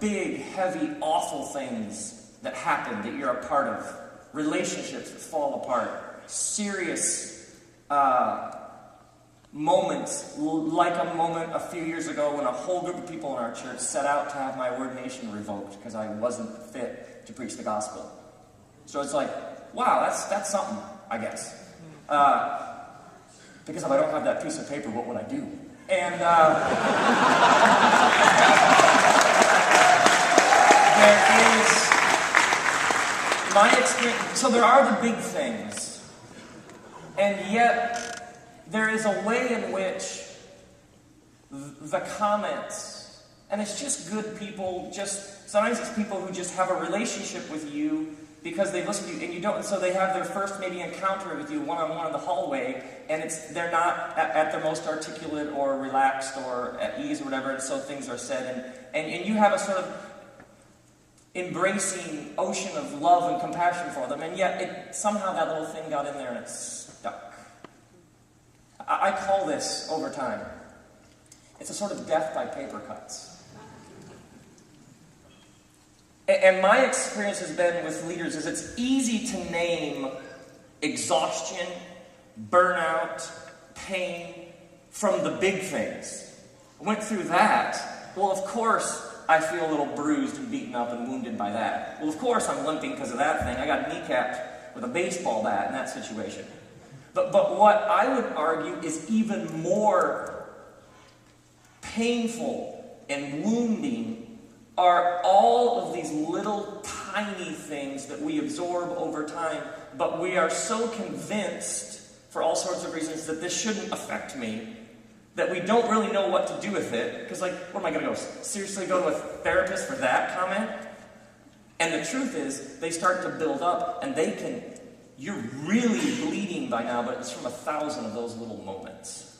big, heavy, awful things that happen that you're a part of. Relationships that fall apart. Serious moments, like a moment a few years ago when a whole group of people in our church set out to have my ordination revoked because I wasn't fit to preach the gospel. So it's like, wow, that's something, I guess. Because if I don't have that piece of paper, what would I do? And there is my experience. So there are the big things, and yet there is a way in which the comments, and it's just good people, sometimes it's people who just have a relationship with you because they've listened to you, and you don't, and so they have their first maybe encounter with you one-on-one in the hallway, and they're not at their most articulate or relaxed or at ease or whatever, and so things are said, and you have a sort of embracing ocean of love and compassion for them, and yet somehow that little thing got in there and it's stuck. I call this, over time, it's a sort of death by paper cuts. And my experience has been with leaders is it's easy to name exhaustion, burnout, pain from the big things. I went through that. Well, of course, I feel a little bruised and beaten up and wounded by that. Well, of course, I'm limping because of that thing. I got kneecapped with a baseball bat in that situation. But what I would argue is even more painful and wounding are all of these little tiny things that we absorb over time, but we are so convinced, for all sorts of reasons, that this shouldn't affect me, that we don't really know what to do with it. Because, like, what am I going to go? Seriously go to a therapist for that comment? And the truth is, they start to build up, and you're really bleeding by now, but it's from 1,000 of those little moments.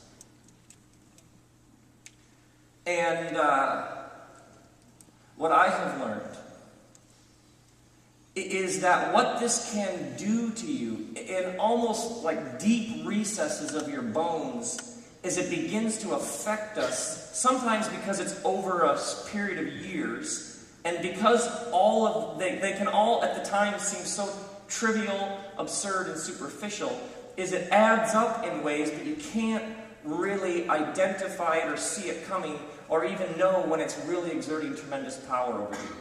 And what I have learned is that what this can do to you, in almost like deep recesses of your bones, is it begins to affect us, sometimes because it's over a period of years, and because they can all at the time seem so trivial, absurd, and superficial, is it adds up in ways that you can't really identify it or see it coming, or even know when it's really exerting tremendous power over you.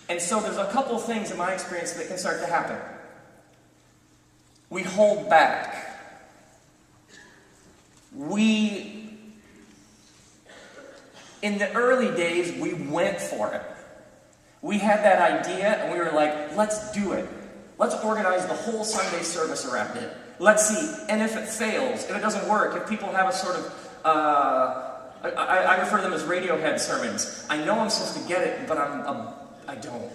And so there's a couple of things in my experience that can start to happen. We hold back. In the early days, we went for it. We had that idea, and we were like, let's do it. Let's organize the whole Sunday service around it. Let's see. And if it fails, if it doesn't work, if people have a sort of, I refer to them as Radiohead sermons. I know I'm supposed to get it, but I don't.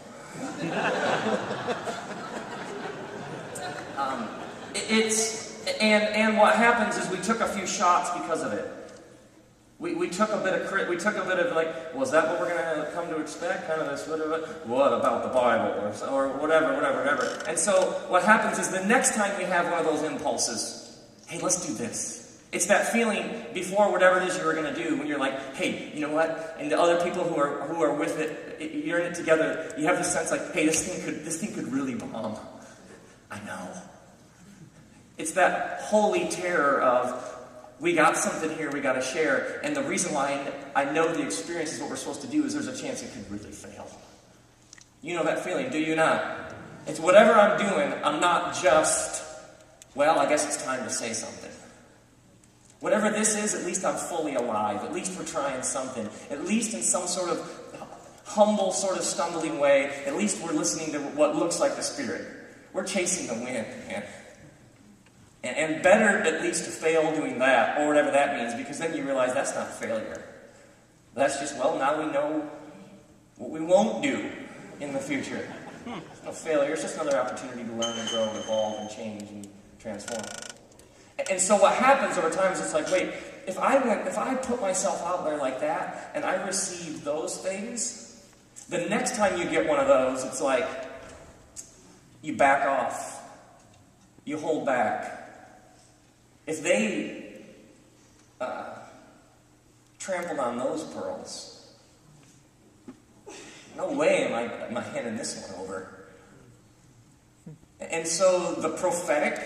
And what happens is we took a few shots because of it. We took a bit of like, well, is that what we're going to come to expect? Kind of this, what about the Bible? Or whatever. And so what happens is the next time we have one of those impulses, hey, let's do this. It's that feeling before whatever it is you were going to do, when you're like, hey, you know what? And the other people who are with it, you're in it together, you have this sense like, hey, this thing could really bomb. I know. It's that holy terror of, we got something here we got to share, and the reason why I know the experience is what we're supposed to do is there's a chance it could really fail. You know that feeling, do you not? It's whatever I'm doing, I'm not just, well, I guess it's time to say something. Whatever this is, at least I'm fully alive. At least we're trying something. At least in some sort of humble, sort of stumbling way, at least we're listening to what looks like the Spirit. We're chasing the wind, man. And better at least to fail doing that, or whatever that means, because then you realize that's not failure. That's just, well, now we know what we won't do in the future. It's no failure, it's just another opportunity to learn and grow and evolve and change and transform. And so what happens over time is it's like, wait, if I put myself out there like that, and I receive those things, the next time you get one of those, it's like, you back off. You hold back. If they trampled on those pearls, no way am I handing this one over. And so the prophetic,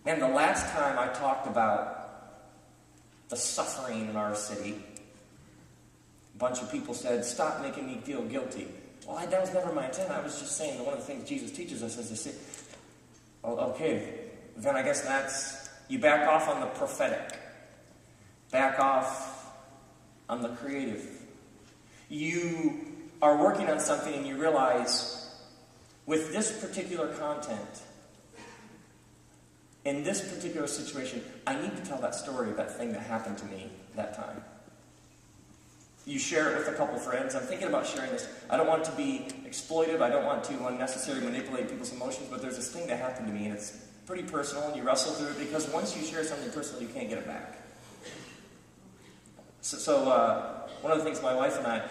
man, the last time I talked about the suffering in our city, a bunch of people said, stop making me feel guilty. Well, that was never my intent. I was just saying that one of the things Jesus teaches us is to say, oh, okay, then I guess that's, you back off on the prophetic. Back off on the creative. You are working on something and you realize, with this particular content, in this particular situation, I need to tell that story of that thing that happened to me that time. You share it with a couple friends. I'm thinking about sharing this. I don't want it to be exploitive. I don't want to unnecessarily manipulate people's emotions, but there's this thing that happened to me, and it's pretty personal, and you wrestle through it, because once you share something personal, you can't get it back. So one of the things my wife and I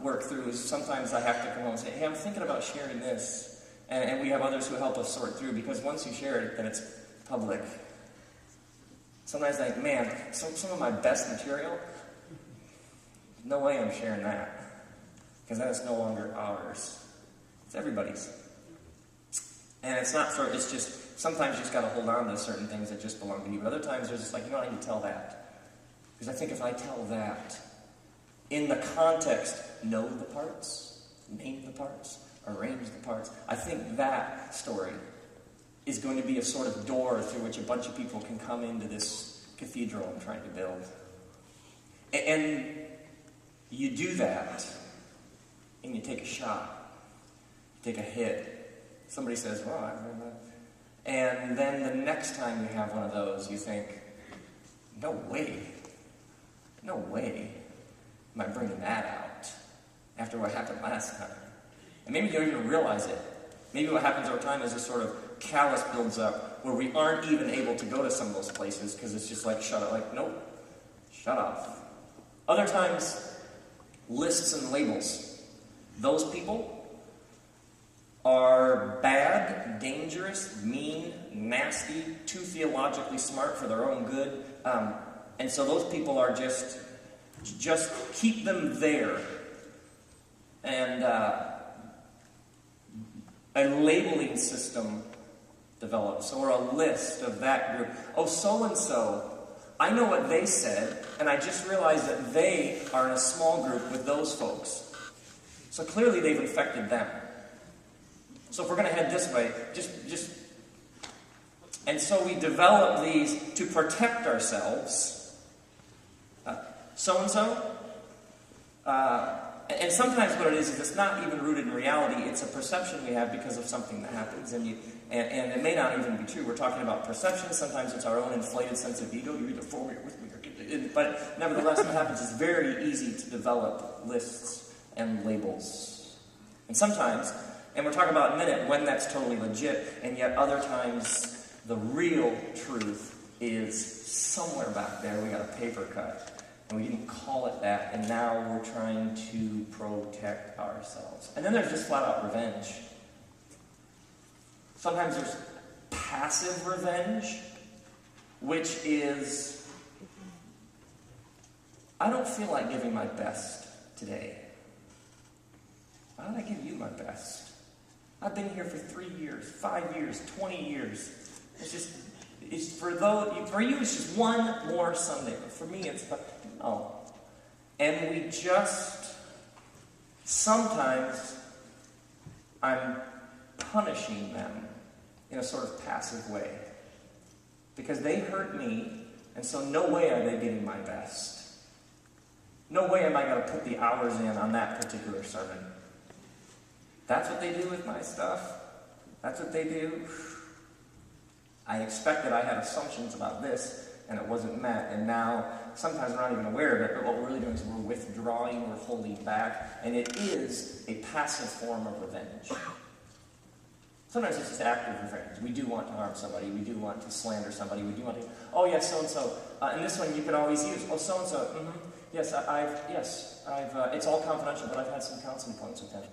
work through is sometimes I have to come home and say, hey, I'm thinking about sharing this. And we have others who help us sort through, because once you share it, then it's public. Sometimes I think, man, some of my best material, no way I'm sharing that. Because then it's no longer ours. It's everybody's. And it's not for, it's just, sometimes you just got to hold on to certain things that just belong to you. But other times there's just like, you know, I need to tell that. Because I think if I tell that, in the context, know the parts, name the parts, arrange the parts, I think that story is going to be a sort of door through which a bunch of people can come into this cathedral I'm trying to build. And you do that, and you take a shot, you take a hit. Somebody says, well, I've heard that. And then the next time you have one of those, you think, no way am I bringing that out after what happened last time. And maybe you don't even realize it. Maybe what happens over time is this sort of callus builds up where we aren't even able to go to some of those places because it's just like, shut up, like, nope, shut off. Other times, lists and labels. Those people are bad, dangerous, mean, nasty, too theologically smart for their own good. And so those people are just keep them there. And a labeling system develops, or a list of that group. Oh, so-and-so, I know what they said, and I just realized that they are in a small group with those folks. So clearly they've infected them. So if we're going to head this way, just... And so we develop these to protect ourselves. So-and-so. And sometimes what it is it's not even rooted in reality. It's a perception we have because of something that happens. And it may not even be true. We're talking about perception. Sometimes it's our own inflated sense of ego. You're either for me or with me. But nevertheless, what happens is very easy to develop lists and labels. And sometimes, and we'll talk about in a minute when that's totally legit, and yet other times the real truth is somewhere back there. We got a paper cut. And we didn't call it that, and now we're trying to protect ourselves. And then there's just flat-out revenge. Sometimes there's passive revenge, which is, I don't feel like giving my best today. Why don't I give you my best? I've been here for 3 years, 5 years, 20 years. It's for you it's just one more Sunday. But for me it's no. And we just, sometimes I'm punishing them in a sort of passive way. Because they hurt me, and so no way are they getting my best. No way am I going to put the hours in on that particular sermon. That's what they do with my stuff. That's what they do. I expected I had assumptions about this, and it wasn't met, and now sometimes we're not even aware of it, but what we're really doing is we're withdrawing, we're holding back, and it is a passive form of revenge. Sometimes it's just active revenge. We do want to harm somebody, we do want to slander somebody, we do want to, oh yes, so-and-so, and this one you could always use, oh so-and-so, yes, I've it's all confidential, but I've had some counseling points with him.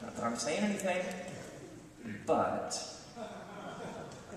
Not that I'm saying anything, but